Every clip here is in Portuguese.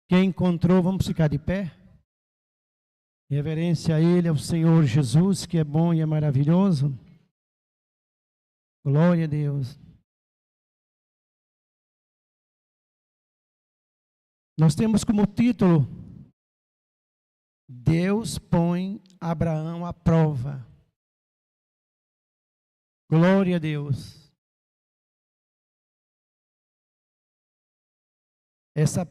Quem encontrou, vamos ficar de pé. Reverência a Ele, ao Senhor Jesus, que é bom e é maravilhoso. Glória a Deus. Nós temos como título: Deus põe Abraão à prova. Glória a Deus. Essa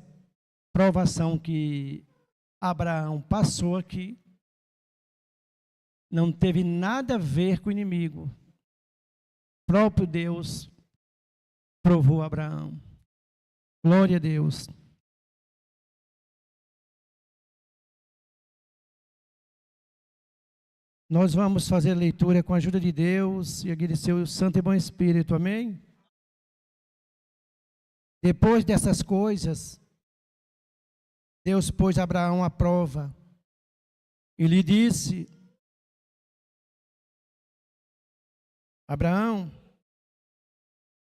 provação que Abraão passou aqui não teve nada a ver com o inimigo. O próprio Deus provou Abraão. Glória a Deus. Nós vamos fazer a leitura com a ajuda de Deus e agradecer o Santo e Bom Espírito, amém? Depois dessas coisas, Deus pôs Abraão à prova e lhe disse: Abraão,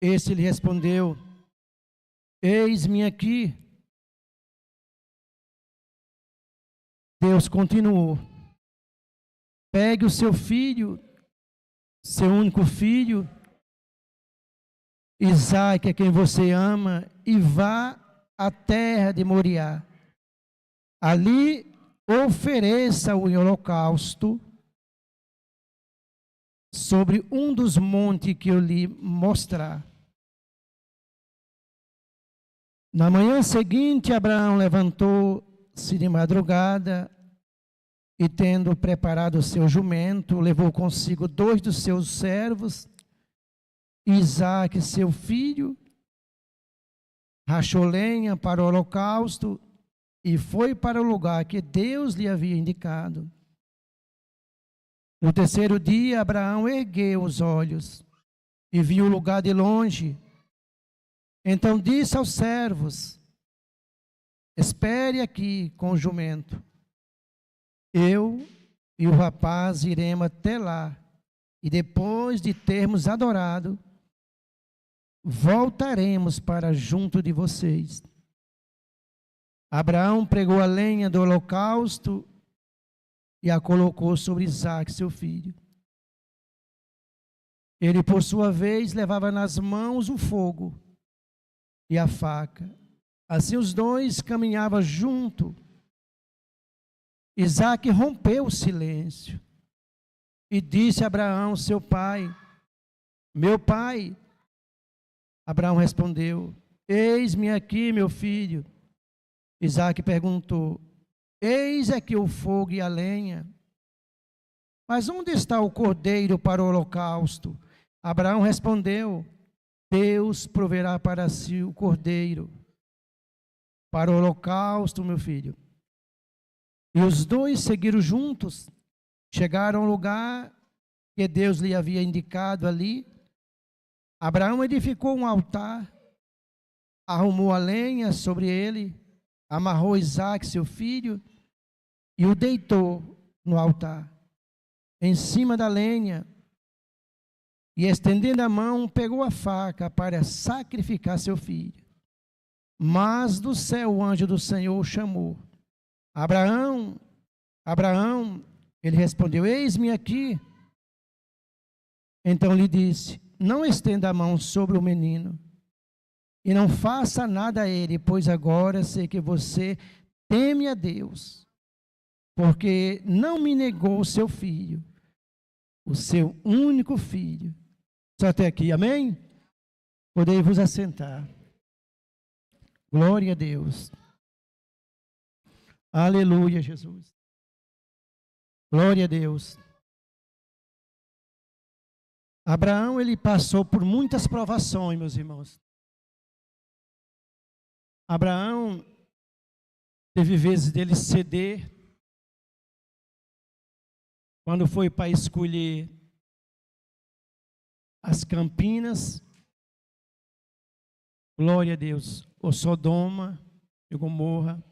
esse lhe respondeu: eis-me aqui. Deus continuou: pegue o seu filho, seu único filho, Isaque, a quem você ama, e vá à terra de Moriá. Ali ofereça-o em holocausto sobre um dos montes que eu lhe mostrar. Na manhã seguinte, Abraão levantou-se de madrugada e, tendo preparado o seu jumento, levou consigo 2 dos seus servos, Isaque, seu filho, rachou lenha para o holocausto e foi para o lugar que Deus lhe havia indicado. No terceiro dia, Abraão ergueu os olhos e viu o lugar de longe. Então disse aos servos: espere aqui com o jumento. Eu e o rapaz iremos até lá, e depois de termos adorado, voltaremos para junto de vocês. Abraão pregou a lenha do holocausto e a colocou sobre Isaque, seu filho. Ele, por sua vez, levava nas mãos o fogo e a faca. Assim os dois caminhavam junto. Isaque rompeu o silêncio e disse a Abraão, seu pai: meu pai. Abraão respondeu: eis-me aqui, meu filho. Isaque perguntou: eis aqui o fogo e a lenha, mas onde está o cordeiro para o holocausto? Abraão respondeu: Deus proverá para si o cordeiro para o holocausto, meu filho. E os dois seguiram juntos, chegaram ao lugar que Deus lhe havia indicado ali. Abraão edificou um altar, arrumou a lenha sobre ele, amarrou Isaque, seu filho, e o deitou no altar, em cima da lenha, e estendendo a mão, pegou a faca para sacrificar seu filho. Mas do céu o anjo do Senhor o chamou: Abraão, Abraão. Ele respondeu: eis-me aqui. Então lhe disse: não estenda a mão sobre o menino, e não faça nada a ele, pois agora sei que você teme a Deus, porque não me negou o seu filho, o seu único filho. Só até aqui, amém? Podei vos assentar. Glória a Deus. Aleluia, Jesus. Glória a Deus. Abraão, ele passou por muitas provações, meus irmãos. Abraão teve vezes dele ceder, quando foi para escolher as Campinas, glória a Deus, ou Sodoma e Gomorra.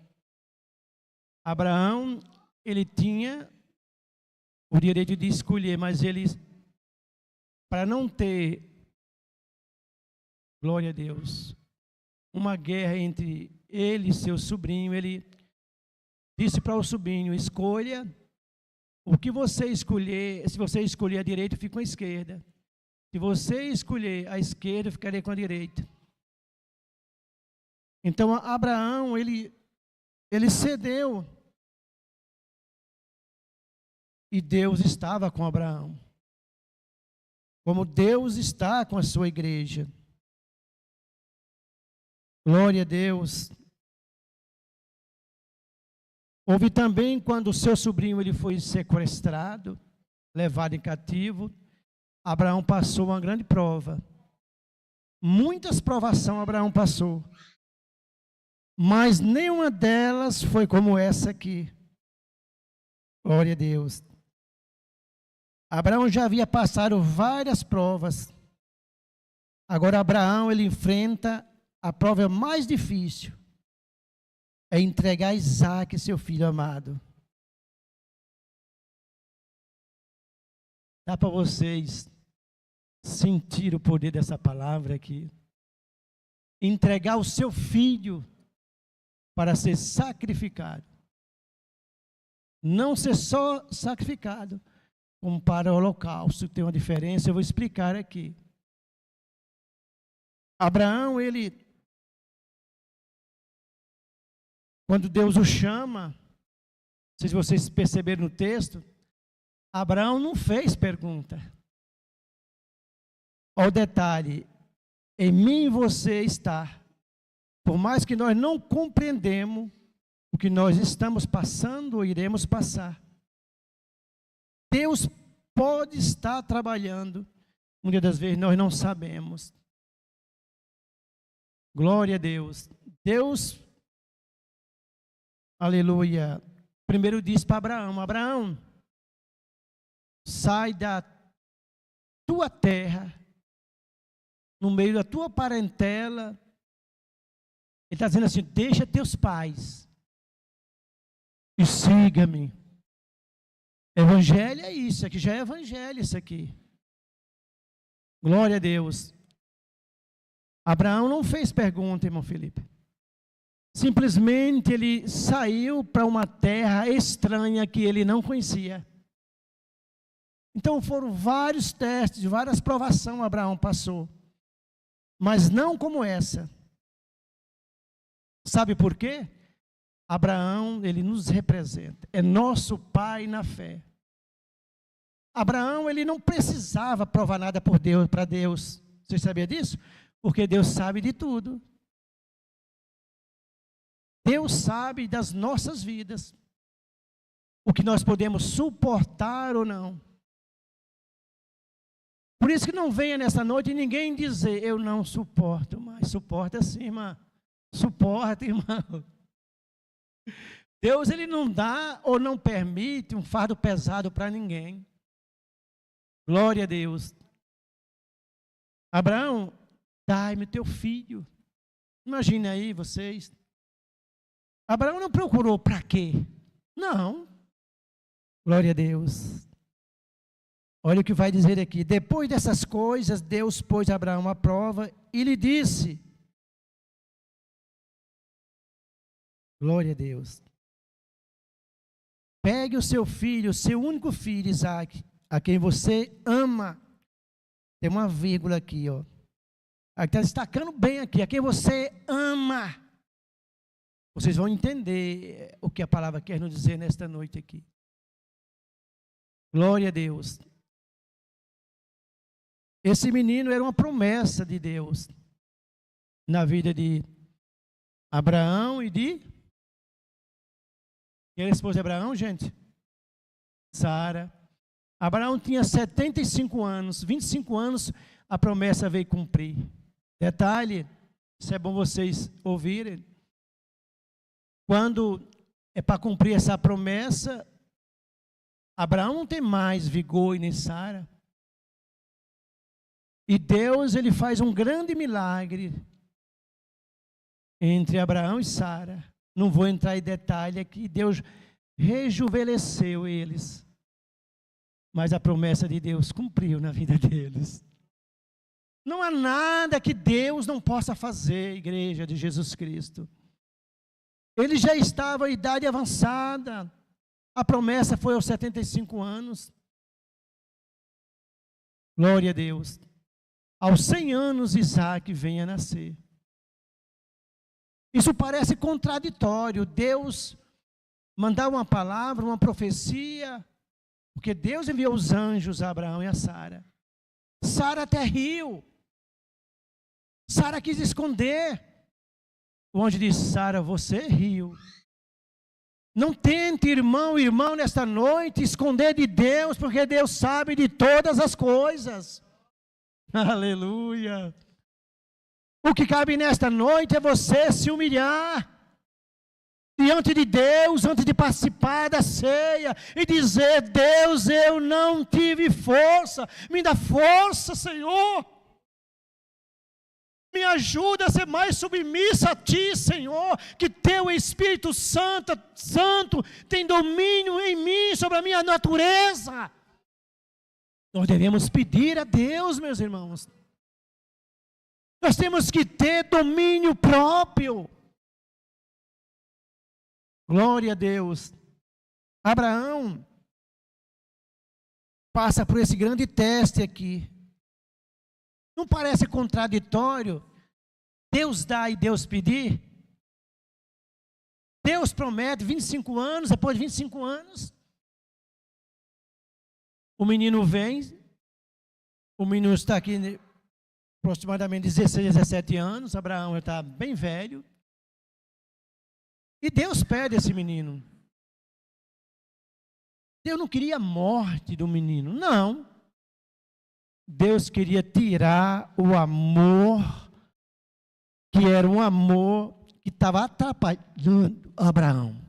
Abraão, ele tinha o direito de escolher, mas ele, para não ter, glória a Deus, uma guerra entre ele, seu sobrinho, ele disse para o sobrinho: escolha o que você escolher. Se você escolher a direita, fica com a esquerda. Se você escolher a esquerda, ficaria com a direita. Então, Abraão, ele cedeu. E Deus estava com Abraão. Como Deus está com a sua igreja. Glória a Deus. Houve também quando o seu sobrinho ele foi sequestrado, levado em cativo, Abraão passou uma grande prova. Muitas provações Abraão passou. Mas nenhuma delas foi como essa aqui. Glória a Deus. Abraão já havia passado várias provas. Agora Abraão ele enfrenta a prova mais difícil. É entregar Isaque, seu filho amado. Dá para vocês sentir o poder dessa palavra aqui. Entregar o seu filho para ser sacrificado. Não ser só sacrificado, como para o holocausto. Tem uma diferença, eu vou explicar aqui. Abraão, quando Deus o chama, não sei se vocês perceberam no texto, Abraão não fez pergunta. Olha o detalhe, em mim e você está. Por mais que nós não compreendemos o que nós estamos passando ou iremos passar, Deus pode estar trabalhando. Muitas das vezes nós não sabemos. Glória a Deus. Deus, aleluia. Primeiro disse para Abraão: Abraão, sai da tua terra, no meio da tua parentela. Ele está dizendo assim: deixa teus pais e siga-me. Evangelho é isso aqui, já é evangelho isso aqui. Glória a Deus. Abraão não fez pergunta, irmão Felipe. Simplesmente ele saiu para uma terra estranha que ele não conhecia. Então foram vários testes, várias provações Abraão passou. Mas não como essa. Sabe por quê? Abraão, ele nos representa. É nosso pai na fé. Abraão, ele não precisava provar nada por Deus, para Deus. Você sabia disso? Porque Deus sabe de tudo. Deus sabe das nossas vidas. O que nós podemos suportar ou não. Por isso que não venha nessa noite ninguém dizer: eu não suporto mais. Suporta sim, irmã. Suporta, irmão. Deus, ele não dá ou não permite um fardo pesado para ninguém. Glória a Deus. Abraão, dai-me teu filho. Imagine aí vocês. Abraão não procurou para quê? Não. Glória a Deus. Olha o que vai dizer aqui. Depois dessas coisas, Deus pôs Abraão à prova e lhe disse: glória a Deus. Pegue o seu filho, o seu único filho, Isaque, a quem você ama. Tem uma vírgula aqui, ó. Está destacando bem aqui, a quem você ama. Vocês vão entender o que a palavra quer nos dizer nesta noite aqui. Glória a Deus. Esse menino era uma promessa de Deus na vida de Abraão e de... Quem era a esposa de Abraão, gente? Sara. Abraão tinha 75 anos, 25 anos, a promessa veio cumprir. Detalhe, isso é bom vocês ouvirem. Quando é para cumprir essa promessa, Abraão não tem mais vigor e nem Sara. E Deus, ele faz um grande milagre entre Abraão e Sara. Não vou entrar em detalhe aqui. Deus rejuvenesceu eles. Mas a promessa de Deus cumpriu na vida deles. Não há nada que Deus não possa fazer, igreja de Jesus Cristo. Ele já estava em idade avançada. A promessa foi aos 75 anos. Glória a Deus. Aos 100 anos, Isaac vem a nascer. Isso parece contraditório. Deus mandar uma palavra, uma profecia, porque Deus enviou os anjos a Abraão e a Sara. Sara até riu. Sara quis esconder. O anjo disse: Sara, você riu. Não tente, irmão, nesta noite, esconder de Deus, porque Deus sabe de todas as coisas. Aleluia. O que cabe nesta noite é você se humilhar diante de Deus, antes de participar da ceia, e dizer: Deus, eu não tive força, me dá força, Senhor. Me ajuda a ser mais submissa a Ti, Senhor, que Teu Espírito Santo tem domínio em mim, sobre a minha natureza. Nós devemos pedir a Deus, meus irmãos. Nós temos que ter domínio próprio. Glória a Deus. Abraão passa por esse grande teste aqui. Não parece contraditório Deus dar e Deus pedir? Deus promete 25 anos, depois de 25 anos, o menino vem, o menino está aqui aproximadamente 16, 17 anos, Abraão está bem velho, e Deus pede esse menino. Deus não queria a morte do menino, não. Deus queria tirar o amor, que era um amor que estava atrapalhando Abraão.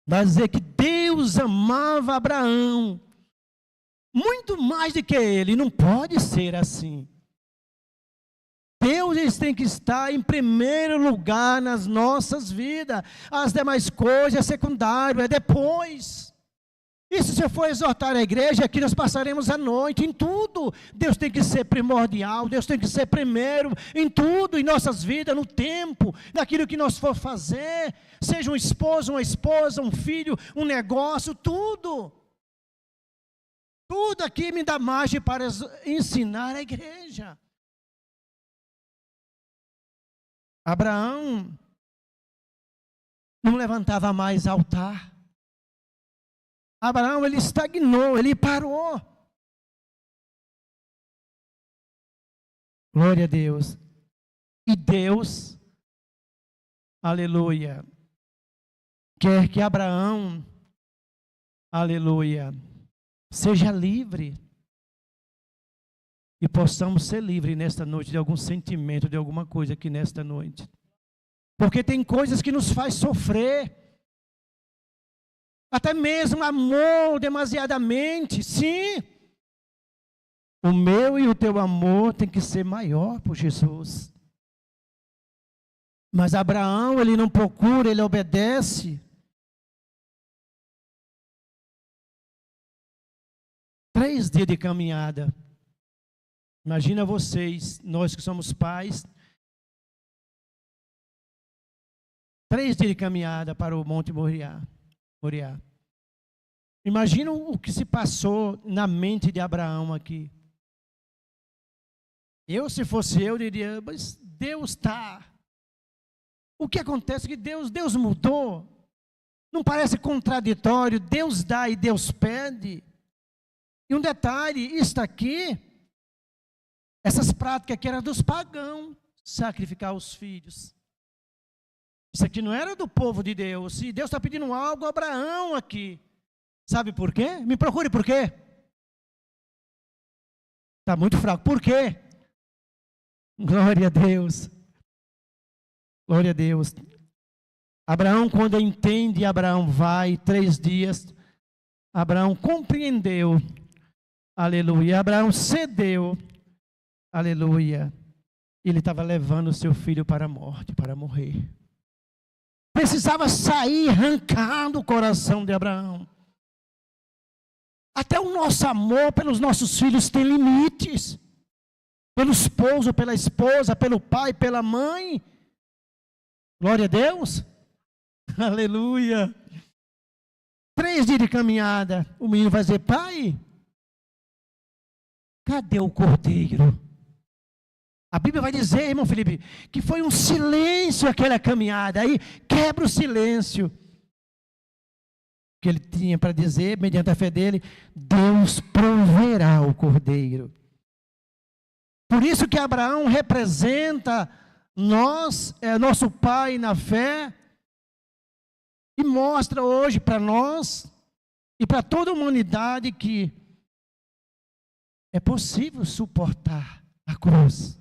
Vai dizer que Deus amava Abraão muito mais do que ele. Não pode ser assim. Deus tem que estar em primeiro lugar nas nossas vidas. As demais coisas é secundário, é depois. E se eu for exortar a igreja, aqui nós passaremos a noite em tudo. Deus tem que ser primordial, Deus tem que ser primeiro em tudo, em nossas vidas, no tempo, naquilo que nós for fazer, seja um esposo, uma esposa, um filho, um negócio, tudo. Tudo aqui me dá margem para ensinar a igreja. Abraão não levantava mais altar. Abraão, ele estagnou, ele parou. Glória a Deus. E Deus, aleluia, quer que Abraão, aleluia, seja livre. E possamos ser livres nesta noite de algum sentimento, de alguma coisa aqui nesta noite. Porque tem coisas que nos faz sofrer. Até mesmo amor demasiadamente, sim. O meu e o teu amor tem que ser maior por Jesus. Mas Abraão, ele não procura, ele obedece. 3 dias de caminhada. Imagina vocês, nós que somos pais. 3 dias de caminhada para o Monte Moriá. Imagina o que se passou na mente de Abraão aqui. Se fosse eu, diria: mas Deus está. O que acontece é que Deus mudou. Não parece contraditório? Deus dá e Deus pede. E um detalhe, isso aqui, essas práticas que eram dos pagãos, sacrificar os filhos. Isso aqui não era do povo de Deus. E Deus está pedindo algo a Abraão aqui. Sabe por quê? Me procure por quê? Está muito fraco. Por quê? Glória a Deus. Glória a Deus. Abraão, quando entende, Abraão vai 3 dias. Abraão compreendeu. Aleluia. Abraão cedeu. Aleluia. Ele estava levando o seu filho para a morte, para morrer. Precisava sair arrancando o coração de Abraão. Até o nosso amor pelos nossos filhos tem limites. Pelo esposo, pela esposa, pelo pai, pela mãe. Glória a Deus. Aleluia. 3 dias de caminhada. O menino vai dizer: pai, cadê o cordeiro? A Bíblia vai dizer, irmão Felipe, que foi um silêncio aquela caminhada. Aí quebra o silêncio que ele tinha para dizer, mediante a fé dele: Deus proverá o cordeiro. Por isso que Abraão representa nosso pai na fé, e mostra hoje para nós e para toda a humanidade que é possível suportar a cruz.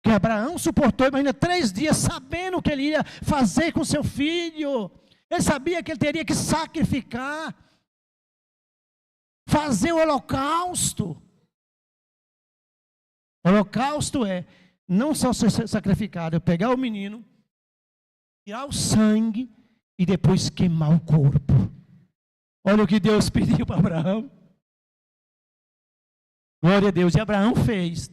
Que Abraão suportou, imagina, 3 dias sabendo o que ele ia fazer com seu filho. Ele sabia que ele teria que sacrificar, fazer o holocausto. O holocausto é não só ser sacrificado, é pegar o menino, tirar o sangue e depois queimar o corpo. Olha o que Deus pediu para Abraão. Glória a Deus. E Abraão fez.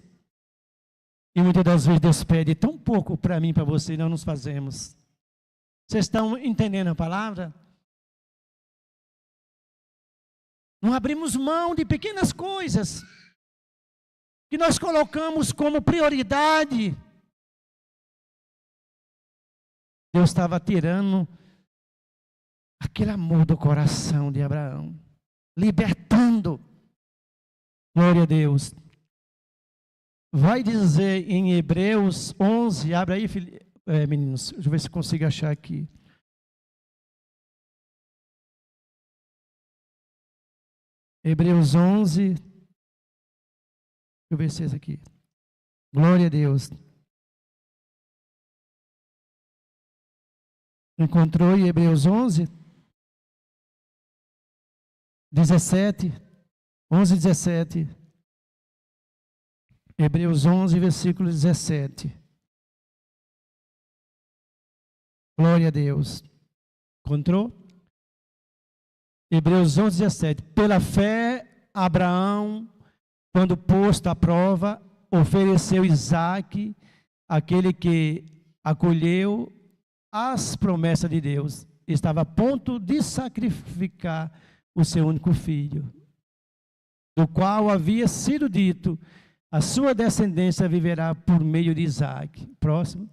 E muitas das vezes Deus pede tão pouco para mim e para você, e nós nos fazemos. Vocês estão entendendo a palavra? Não abrimos mão de pequenas coisas que nós colocamos como prioridade. Deus estava tirando aquele amor do coração de Abraão, libertando. Glória a Deus. Vai dizer em Hebreus 11, abre aí, meninos, deixa eu ver se eu consigo achar aqui. Hebreus 11, deixa eu ver se é esse aqui. Glória a Deus. Encontrou em Hebreus 11, 17, 11, 17. Hebreus 11, versículo 17. Glória a Deus. Encontrou? Hebreus 11, 17. Pela fé, Abraão, quando posto à prova, ofereceu Isaque, aquele que acolheu as promessas de Deus. Estava a ponto de sacrificar o seu único filho, do qual havia sido dito: a sua descendência viverá por meio de Isaque. Próximo.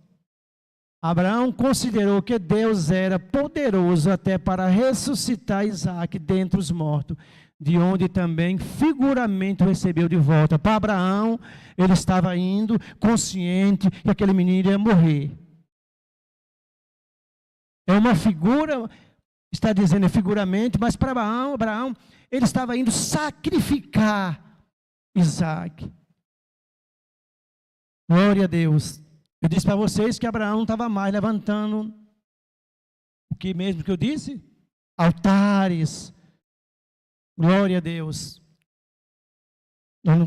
Abraão considerou que Deus era poderoso até para ressuscitar Isaque dentre os mortos, de onde também figuramente o recebeu de volta. Para Abraão, ele estava indo consciente que aquele menino ia morrer. É uma figura, está dizendo figuramente, mas para Abraão, ele estava indo sacrificar Isaque. Glória a Deus. Eu disse para vocês que Abraão não estava mais levantando o que mesmo que eu disse? Altares. Glória a Deus. Nós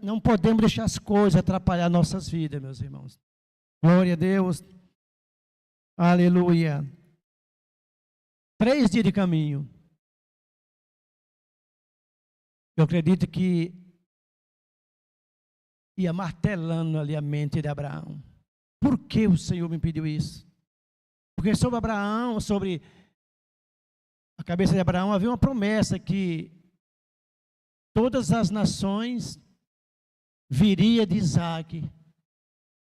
não podemos deixar as coisas atrapalhar nossas vidas, meus irmãos. Glória a Deus. Aleluia. 3 dias de caminho. Eu acredito que ia martelando ali a mente de Abraão. Por que o Senhor me pediu isso? Porque sobre Abraão, sobre a cabeça de Abraão, havia uma promessa que todas as nações viria de Isaque.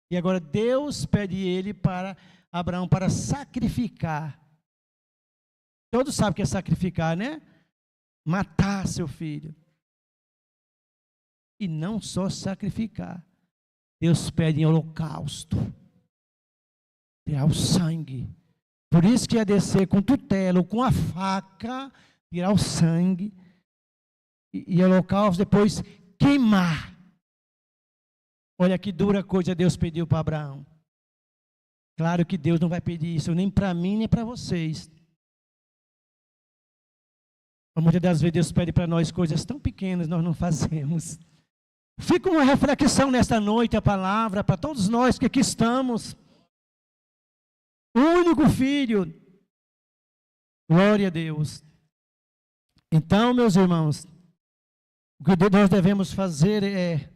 E agora Deus pede ele para Abraão para sacrificar. Todos sabem o que é sacrificar, né? Matar seu filho. E não só sacrificar. Deus pede em holocausto. Tirar o sangue. Por isso que ia descer com tutela, com a faca, tirar o sangue. E holocausto depois queimar. Olha que dura coisa Deus pediu para Abraão. Claro que Deus não vai pedir isso nem para mim, nem para vocês. Muitas das vezes Deus pede para nós coisas tão pequenas, nós não fazemos. Fica uma reflexão nesta noite, a palavra, para todos nós que aqui estamos. O único filho. Glória a Deus. Então, meus irmãos, o que nós devemos fazer é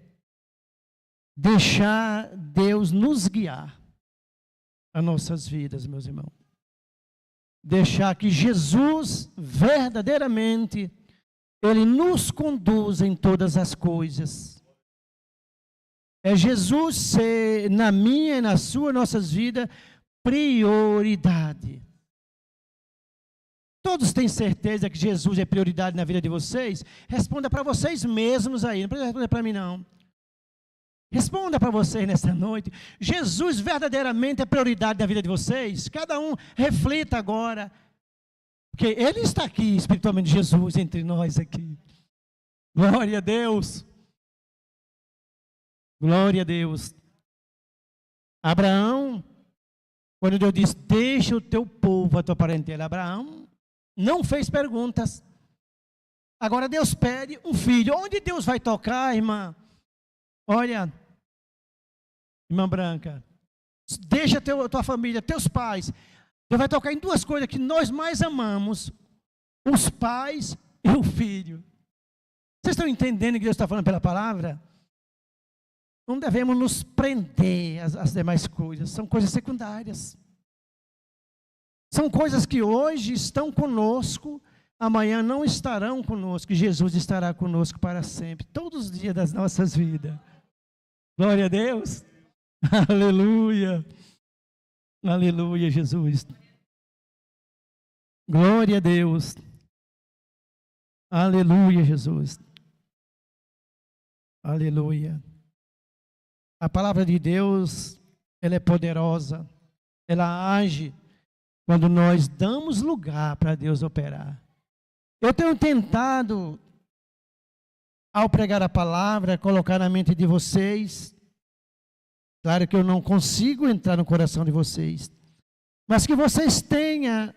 deixar Deus nos guiar. as nossas vidas, meus irmãos. Deixar que Jesus, verdadeiramente, Ele nos conduz em todas as coisas. É Jesus ser, na minha e na sua, nossas vidas, prioridade. Todos têm certeza que Jesus é prioridade na vida de vocês? Responda para vocês mesmos aí, não precisa responder para mim não. Responda para vocês nesta noite. Jesus verdadeiramente é prioridade na vida de vocês? Cada um reflita agora. Porque Ele está aqui, espiritualmente, Jesus entre nós aqui. Glória a Deus. Glória a Deus. Abraão, quando Deus disse, deixa o teu povo, a tua parentela, Abraão não fez perguntas. Agora Deus pede um filho. Onde Deus vai tocar, irmã? Olha, irmã Branca, deixa tua família, teus pais. Deus vai tocar em duas coisas que nós mais amamos: os pais e o filho. Vocês estão entendendo o que Deus está falando pela palavra? Não devemos nos prender às demais coisas, são coisas secundárias. São coisas que hoje estão conosco, amanhã não estarão conosco, e Jesus estará conosco para sempre, todos os dias das nossas vidas. Glória a Deus. Aleluia. Aleluia, Jesus. Glória a Deus. Aleluia, Jesus. Aleluia. A palavra de Deus, ela é poderosa. Ela age quando nós damos lugar para Deus operar. Eu tenho tentado, ao pregar a palavra, colocar na mente de vocês. Claro que eu não consigo entrar no coração de vocês, mas que vocês tenham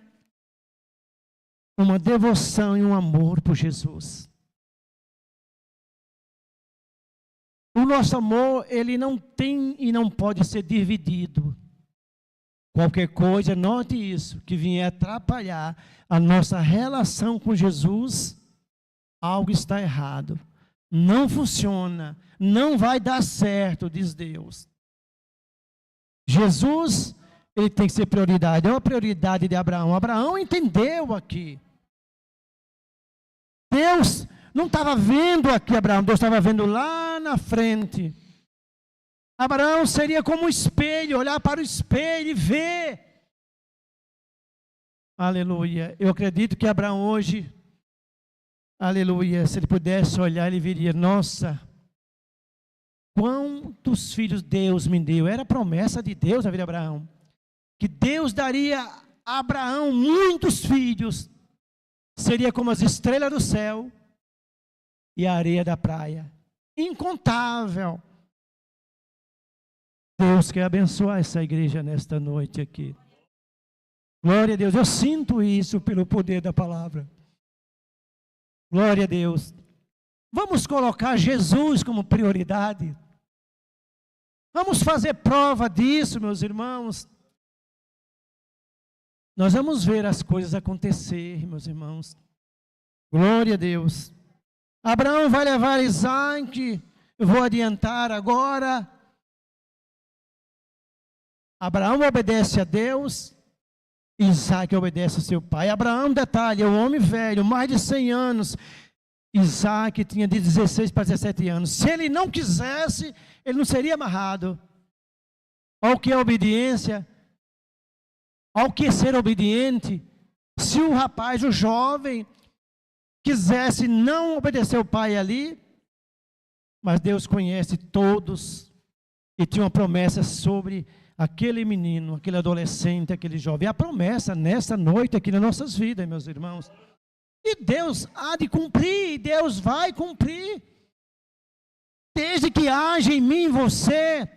uma devoção e um amor por Jesus. O nosso amor, ele não tem e não pode ser dividido. Qualquer coisa, note isso, que vier atrapalhar a nossa relação com Jesus, algo está errado. Não funciona, não vai dar certo, diz Deus. Jesus, ele tem que ser prioridade. É uma prioridade de Abraão. Abraão entendeu aqui. Deus não estava vendo aqui Abraão, Deus estava vendo lá na frente. Abraão seria como um espelho, olhar para o espelho e ver. Aleluia. Eu acredito que Abraão hoje, aleluia, se ele pudesse olhar, ele viria, nossa, quantos filhos Deus me deu. Era a promessa de Deus na vida de Abraão, que Deus daria a Abraão muitos filhos, seria como as estrelas do céu e a areia da praia, incontável. Deus quer abençoar essa igreja nesta noite aqui. Glória a Deus, eu sinto isso pelo poder da palavra. Glória a Deus. Vamos colocar Jesus como prioridade. Vamos fazer prova disso, meus irmãos. Nós vamos ver as coisas acontecer, meus irmãos. Glória a Deus. Abraão vai levar Isaac. Eu vou adiantar agora. Abraão obedece a Deus, Isaac obedece ao seu pai. Abraão, detalhe, é um homem velho, mais de 100 anos. Isaac tinha de 16 para 17 anos. Se ele não quisesse, ele não seria amarrado. Ao que é obediência, ao que é ser obediente. Se o rapaz, o jovem, quisesse não obedecer ao pai ali, mas Deus conhece todos e tinha uma promessa sobre aquele menino, aquele adolescente, aquele jovem. A promessa nessa noite aqui nas nossas vidas, meus irmãos. E Deus há de cumprir, Deus vai cumprir. Desde que haja em mim, em você,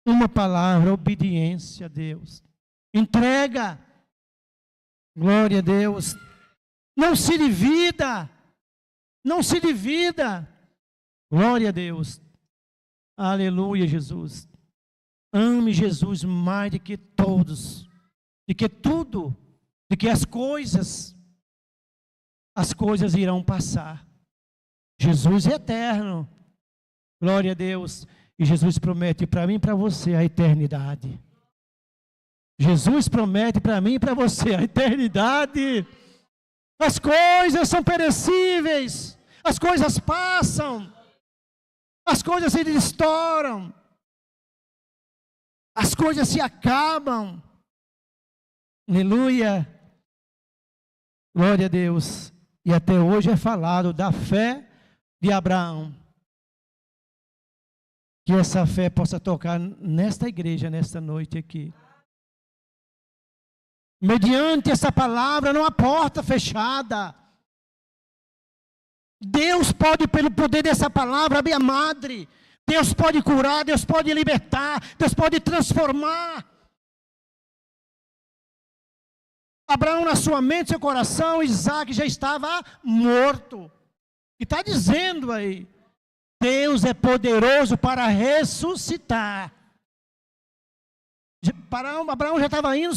uma palavra, obediência a Deus. Entrega. Glória a Deus. Não se divida. Não se divida. Glória a Deus. Aleluia, Jesus. Ame Jesus mais do que todos, de que tudo, de que as coisas irão passar. Jesus é eterno, glória a Deus, e Jesus promete para mim e para você a eternidade. Jesus promete para mim e para você a eternidade. As coisas são perecíveis, as coisas passam, as coisas se estouram, as coisas se acabam. Aleluia. Glória a Deus. E até hoje é falado da fé de Abraão. Que essa fé possa tocar nesta igreja, nesta noite aqui. Mediante essa palavra, não há porta fechada. Deus pode, pelo poder dessa palavra, abrir a madre. Deus pode curar, Deus pode libertar, Deus pode transformar. Abraão, na sua mente, seu coração, Isaac já estava morto. E está dizendo aí, Deus é poderoso para ressuscitar. Abraão já estava indo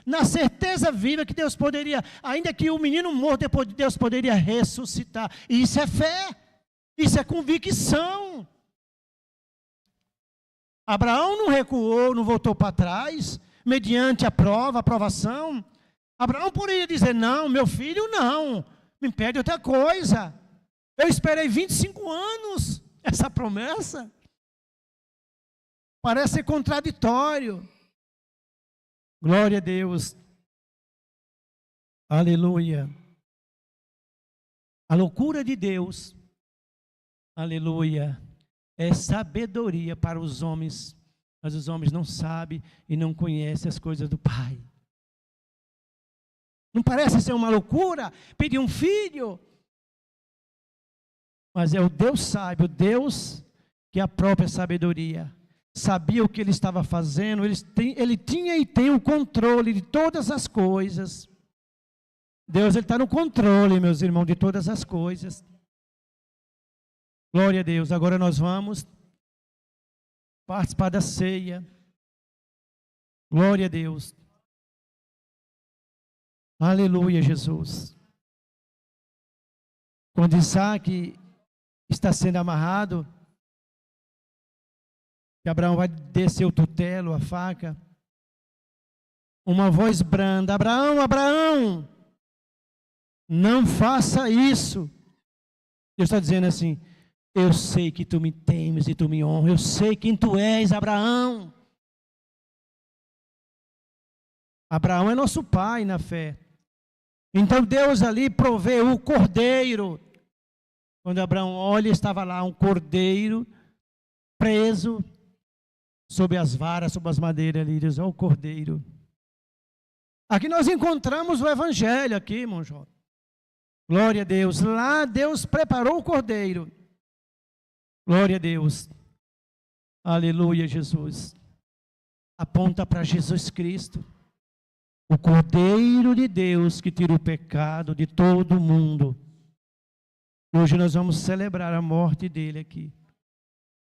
na certeza viva que Deus poderia, ainda que o menino morto, Deus poderia ressuscitar. E isso é fé, isso é convicção. Abraão não recuou, não voltou para trás, mediante a prova, a aprovação. Abraão poderia dizer, não, meu filho não, me pede outra coisa. Eu esperei 25 anos essa promessa. Parece ser contraditório. Glória a Deus. Aleluia. A loucura de Deus, aleluia, é sabedoria para os homens, mas os homens não sabem e não conhecem as coisas do Pai. Não parece ser uma loucura pedir um filho? Mas é o Deus sábio, o Deus que é a própria sabedoria. Sabia o que ele estava fazendo, ele tinha e tem o controle de todas as coisas. Deus está no controle, meus irmãos, de todas as coisas. Glória a Deus. Agora nós vamos participar da ceia. Glória a Deus. Aleluia, Jesus. Quando Isaac está sendo amarrado, que Abraão vai descer o tutelo, a faca, uma voz branda, Abraão, Abraão, não faça isso. Deus está dizendo assim, eu sei que tu me temes e tu me honras, eu sei quem tu és, Abraão. Abraão é nosso pai na fé. Então Deus ali proveu o cordeiro. Quando Abraão olha, estava lá um cordeiro preso sob as varas, sob as madeiras ali. Diz, ó, o cordeiro. Aqui nós encontramos o evangelho aqui, irmão Jó. Glória a Deus. Lá Deus preparou o cordeiro. Glória a Deus. Aleluia, Jesus. Aponta para Jesus Cristo. O Cordeiro de Deus que tira o pecado de todo mundo. Hoje nós vamos celebrar a morte dele aqui.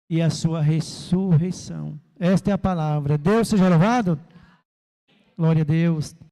E a sua ressurreição. Esta é a palavra. Deus seja louvado. Glória a Deus.